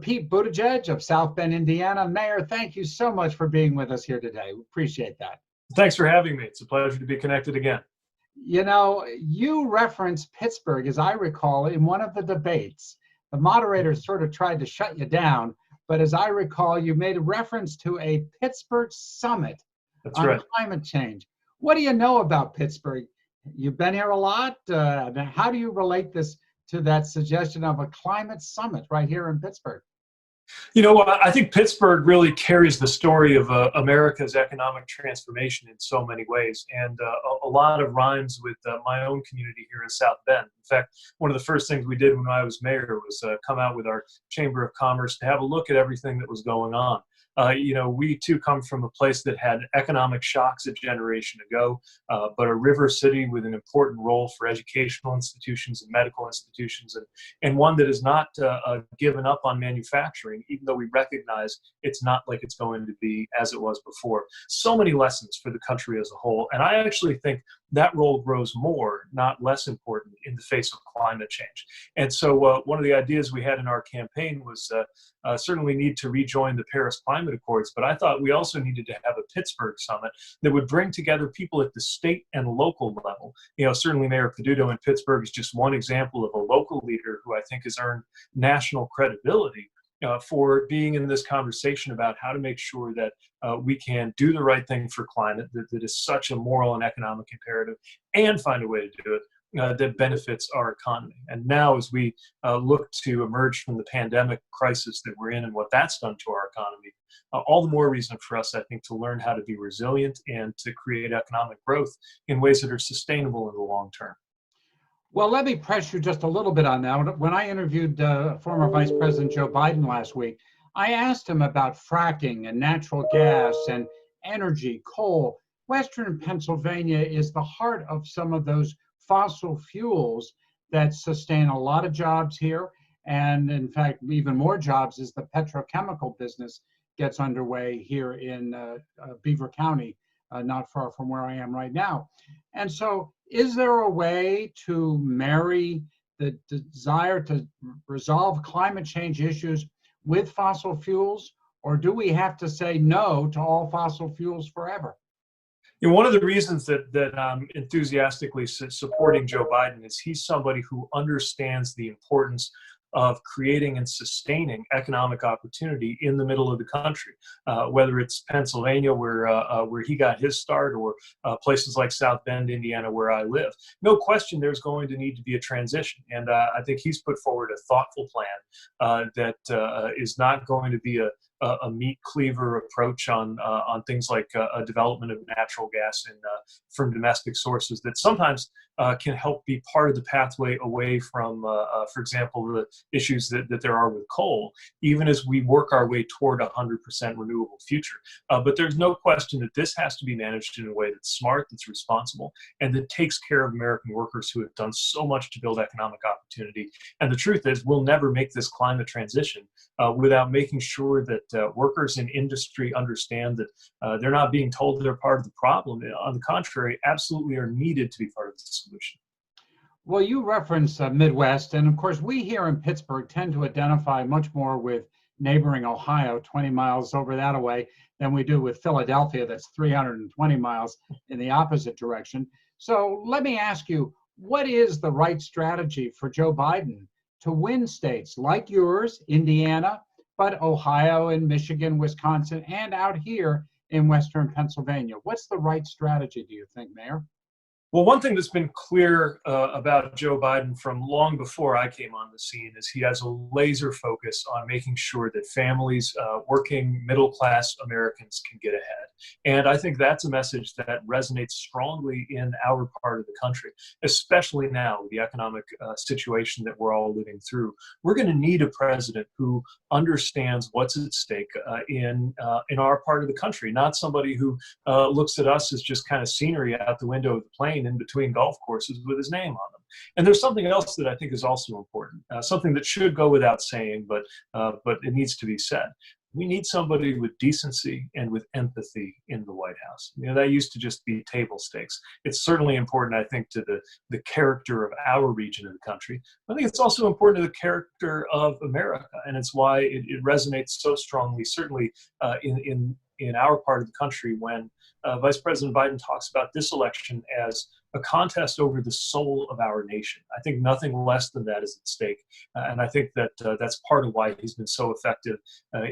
Pete Buttigieg of South Bend, Indiana. Mayor, thank you so much for being with us here today. We appreciate that. Thanks for having me. It's a pleasure to be connected again. You know, you referenced Pittsburgh, as I recall, in one of the debates. The moderator sort of tried to shut you down, but as I recall, you made a reference to a Pittsburgh summit That's on right. climate change. What do you know about Pittsburgh? You've been here a lot. How do you relate this to that suggestion of a climate summit right here in Pittsburgh? You know, I think Pittsburgh really carries the story of America's economic transformation in so many ways, and a lot of rhymes with my own community here in South Bend. In fact, one of the first things we did when I was mayor was come out with our Chamber of Commerce to have a look at everything that was going on. You know, we too come from a place that had economic shocks a generation ago, but a river city with an important role for educational institutions and medical institutions, and one that has not given up on manufacturing, even though we recognize it's not like it's going to be as it was before. So many lessons for the country as a whole, and I actually think that role grows more, not less important, in the face of climate change. And so one of the ideas we had in our campaign was certainly need to rejoin the Paris Climate Accords, but I thought we also needed to have a Pittsburgh summit that would bring together people at the state and local level. You know, certainly Mayor Peduto in Pittsburgh is just one example of a local leader who I think has earned national credibility for being in this conversation about how to make sure that we can do the right thing for climate, that is such a moral and economic imperative, and find a way to do it that benefits our economy. And now, as we look to emerge from the pandemic crisis that we're in and what that's done to our economy, all the more reason for us, I think, to learn how to be resilient and to create economic growth in ways that are sustainable in the long term. Well, let me press you just a little bit on that. When I interviewed former Vice President Joe Biden last week, I asked him about fracking and natural gas and energy, coal. Western Pennsylvania is the heart of some of those fossil fuels that sustain a lot of jobs here. And in fact, even more jobs as the petrochemical business gets underway here in Beaver County, not far from where I am right now. And so is there a way to marry the desire to resolve climate change issues with fossil fuels, or do we have to say no to all fossil fuels forever? You know, one of the reasons that I'm enthusiastically supporting Joe Biden is he's somebody who understands the importance of creating and sustaining economic opportunity in the middle of the country, whether it's Pennsylvania, where he got his start, or places like South Bend, Indiana, where I live. No question, there's going to need to be a transition, and I think he's put forward a thoughtful plan that is not going to be a meat cleaver approach on things like a development of natural gas from domestic sources that sometimes can help be part of the pathway away from, for example, the issues that there are with coal, even as we work our way toward a 100% renewable future. But there's no question that this has to be managed in a way that's smart, that's responsible, and that takes care of American workers who have done so much to build economic opportunity. And the truth is, we'll never make this climate transition without making sure that workers in industry understand that they're not being told they're part of the problem. On the contrary, absolutely are needed to be part of the solution. Well, you reference Midwest, and of course, we here in Pittsburgh tend to identify much more with neighboring Ohio, 20 miles over that away, than we do with Philadelphia, that's 320 miles in the opposite direction. So let me ask you, what is the right strategy for Joe Biden to win states like yours, Indiana, but Ohio and Michigan, Wisconsin, and out here in Western Pennsylvania? What's the right strategy, do you think, Mayor? Well, one thing that's been clear about Joe Biden from long before I came on the scene is he has a laser focus on making sure that families, working middle-class Americans can get ahead. And I think that's a message that resonates strongly in our part of the country, especially now with the economic situation that we're all living through. We're going to need a president who understands what's at stake in our part of the country, not somebody who looks at us as just kind of scenery out the window of the plane in between golf courses with his name on them. And there's something else that I think is also important, something that should go without saying, but it needs to be said. we need somebody with decency and with empathy in the White House. That used to just be table stakes. It's certainly important, I think, to the character of our region of the country. I think it's also important to the character of America, and it's why it resonates so strongly, certainly in our part of the country, when Vice President Biden talks about this election as a contest over the soul of our nation. I think nothing less than that is at stake. And I think that that's part of why he's been so effective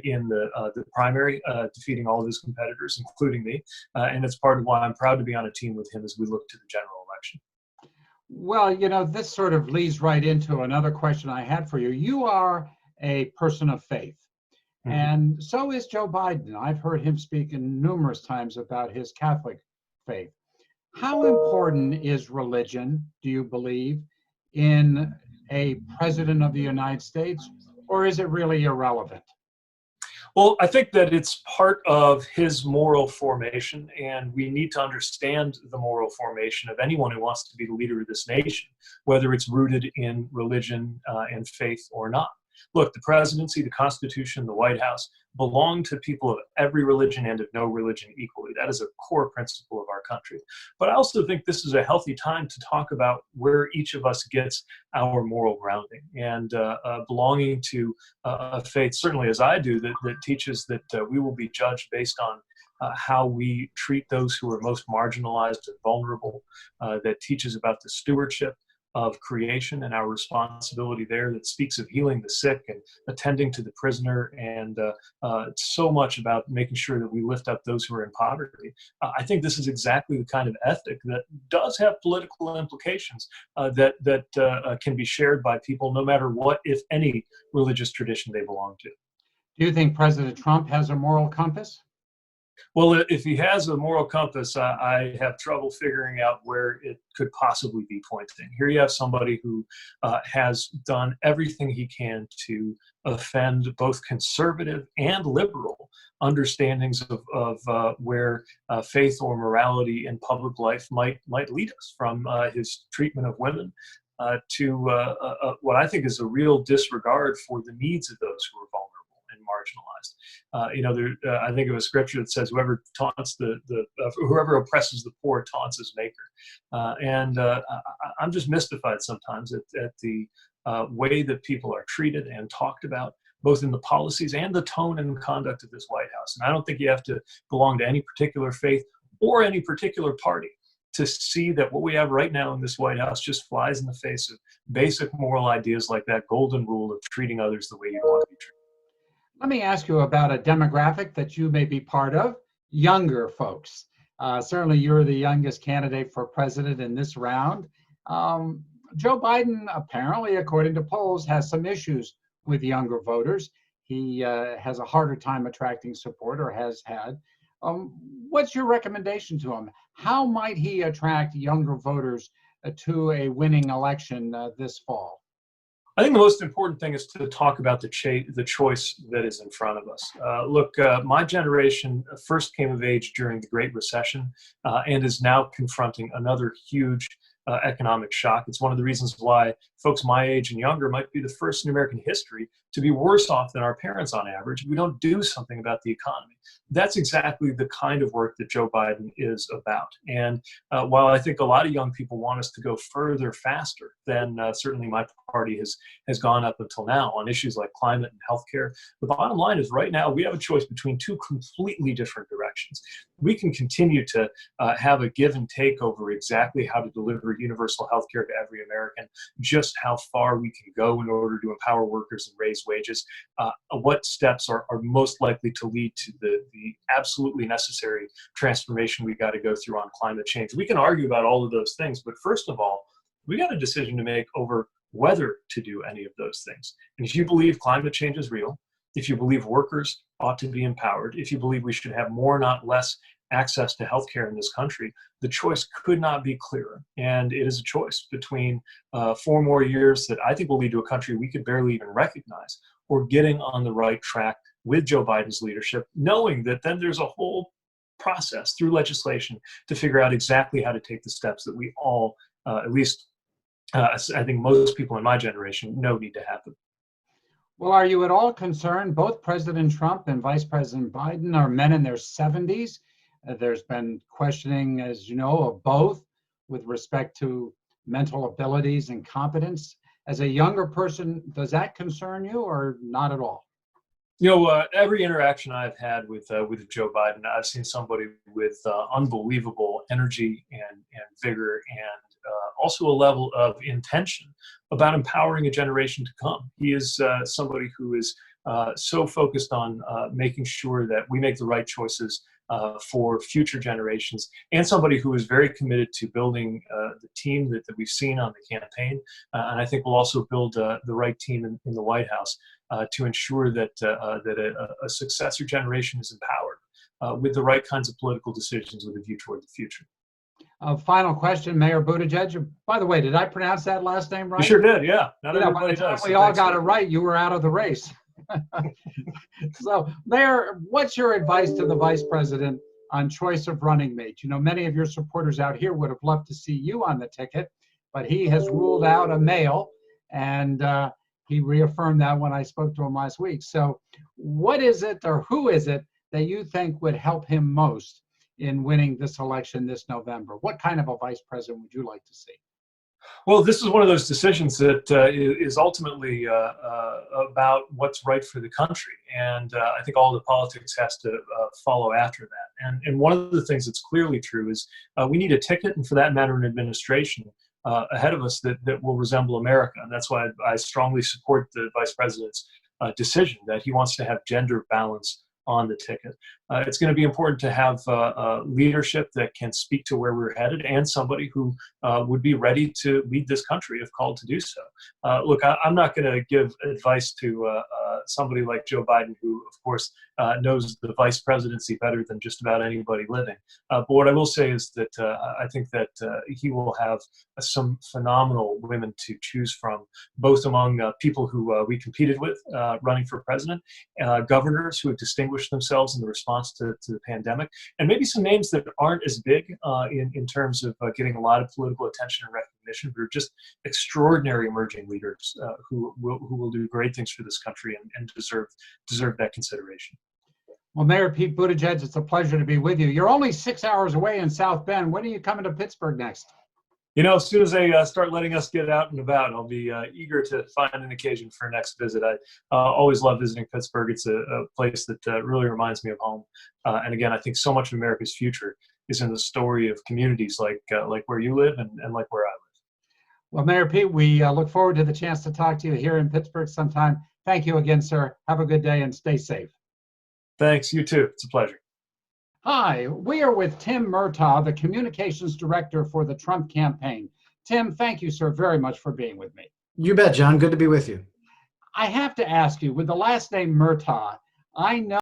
in the primary, defeating all of his competitors, including me. And it's part of why I'm proud to be on a team with him as we look to the general election. Well, this sort of leads right into another question I had for you. You are a person of faith. And so is Joe Biden. I've heard him speak numerous times about his Catholic faith. How important is religion, do you believe, in a president of the United States, or is it really irrelevant? Well, I think that it's part of his moral formation, and we need to understand the moral formation of anyone who wants to be the leader of this nation, whether it's rooted in religion and faith or not. Look, the presidency, the Constitution, the White House belong to people of every religion and of no religion equally. That is a core principle of our country. But I also think this is a healthy time to talk about where each of us gets our moral grounding, and belonging to a faith, certainly as I do, that teaches that we will be judged based on how we treat those who are most marginalized and vulnerable, that teaches about the stewardship of creation and our responsibility there, that speaks of healing the sick and attending to the prisoner, and so much about making sure that we lift up those who are in poverty. I think this is exactly the kind of ethic that does have political implications that can be shared by people no matter what, if any, religious tradition they belong to. Do you think President Trump has a moral compass? Well, if he has a moral compass, I have trouble figuring out where it could possibly be pointing. Here you have somebody who has done everything he can to offend both conservative and liberal understandings of where faith or morality in public life might lead us, from his treatment of women to what I think is a real disregard for the needs of those who are vulnerable and marginalized. I think of a scripture that says, "Whoever taunts whoever oppresses the poor taunts his maker." I'm just mystified sometimes at the way that people are treated and talked about, both in the policies and the tone and conduct of this White House. And I don't think you have to belong to any particular faith or any particular party to see that what we have right now in this White House just flies in the face of basic moral ideas like that golden rule of treating others the way you want to be treated. Let me ask you about a demographic that you may be part of, younger folks. Certainly you're the youngest candidate for president in this round. Joe Biden, apparently, according to polls, has some issues with younger voters. He has a harder time attracting support, or has had. What's your recommendation to him? How might he attract younger voters to a winning election this fall? I think the most important thing is to talk about the choice that is in front of us. Look, my generation first came of age during the Great Recession and is now confronting another huge economic shock. It's one of the reasons why folks my age and younger might be the first in American history to be worse off than our parents on average if we don't do something about the economy. That's exactly the kind of work that Joe Biden is about. And while I think a lot of young people want us to go further, faster than certainly my party has gone up until now on issues like climate and healthcare, the bottom line is right now we have a choice between two completely different directions. We can continue to have a give and take over exactly how to deliver universal healthcare to every American, just how far we can go in order to empower workers and raise wages, what steps are most likely to lead to the absolutely necessary transformation we got to go through on climate change. We can argue about all of those things, but first of all, we got a decision to make over whether to do any of those things. And if you believe climate change is real, if you believe workers ought to be empowered, if you believe we should have more, not less, access to healthcare in this country, the choice could not be clearer. And it is a choice between 4 more years that I think will lead to a country we could barely even recognize, or getting on the right track with Joe Biden's leadership, knowing that then there's a whole process through legislation to figure out exactly how to take the steps that we all, at least I think most people in my generation, know need to happen. Well, are you at all concerned? Both President Trump and Vice President Biden are men in their 70s. There's been questioning, as you know, of both with respect to mental abilities and competence. As a younger person, does that concern you or not at all? Every interaction I've had with Joe Biden, I've seen somebody with unbelievable energy and vigor, and also a level of intention about empowering a generation to come. He is somebody who is so focused on making sure that we make the right choices for future generations, and somebody who is very committed to building the team that we've seen on the campaign. And I think we'll also build the right team in the White House to ensure that a successor generation is empowered with the right kinds of political decisions with a view toward the future. Final question, Mayor Buttigieg. By the way, did I pronounce that last name right? You sure did, yeah. Not By everybody the time does. we all got it right, you were out of the race. So, Mayor, what's your advice to the Vice President on choice of running mate? You know, many of your supporters out here would have loved to see you on the ticket, but he has ruled out a male, and he reaffirmed that when I spoke to him last week. So what is it, or who is it, that you think would help him most in winning this election this November? What kind of a vice president would you like to see? Well, this is one of those decisions that is ultimately about what's right for the country. And I think all the politics has to follow after that. And one of the things that's clearly true is we need a ticket, and for that matter, an administration ahead of us that will resemble America. And that's why I strongly support the vice president's decision that he wants to have gender balance on the ticket. It's going to be important to have leadership that can speak to where we're headed, and somebody who would be ready to lead this country if called to do so. Look, I'm not going to give advice to somebody like Joe Biden, who, of course, knows the vice presidency better than just about anybody living. But what I will say is that I think that he will have some phenomenal women to choose from, both among people who we competed with running for president, governors who have distinguished themselves in the response to the pandemic, and maybe some names that aren't as big in terms of getting a lot of political attention and recognition, but are just extraordinary emerging leaders who will do great things for this country and deserve that consideration. Well, Mayor Pete Buttigieg, it's a pleasure to be with you. You're only 6 hours away in South Bend. When are you coming to Pittsburgh next? As soon as they start letting us get out and about, I'll be eager to find an occasion for a next visit. I always love visiting Pittsburgh. It's a place that really reminds me of home. And again, I think so much of America's future is in the story of communities like where you live and like where I live. Well, Mayor Pete, we look forward to the chance to talk to you here in Pittsburgh sometime. Thank you again, sir. Have a good day and stay safe. Thanks. You too. It's a pleasure. Hi, we are with Tim Murtaugh, the communications director for the Trump campaign. Tim, thank you, sir, very much for being with me. You bet, John. Good to be with you. I have to ask you, with the last name Murtaugh, I know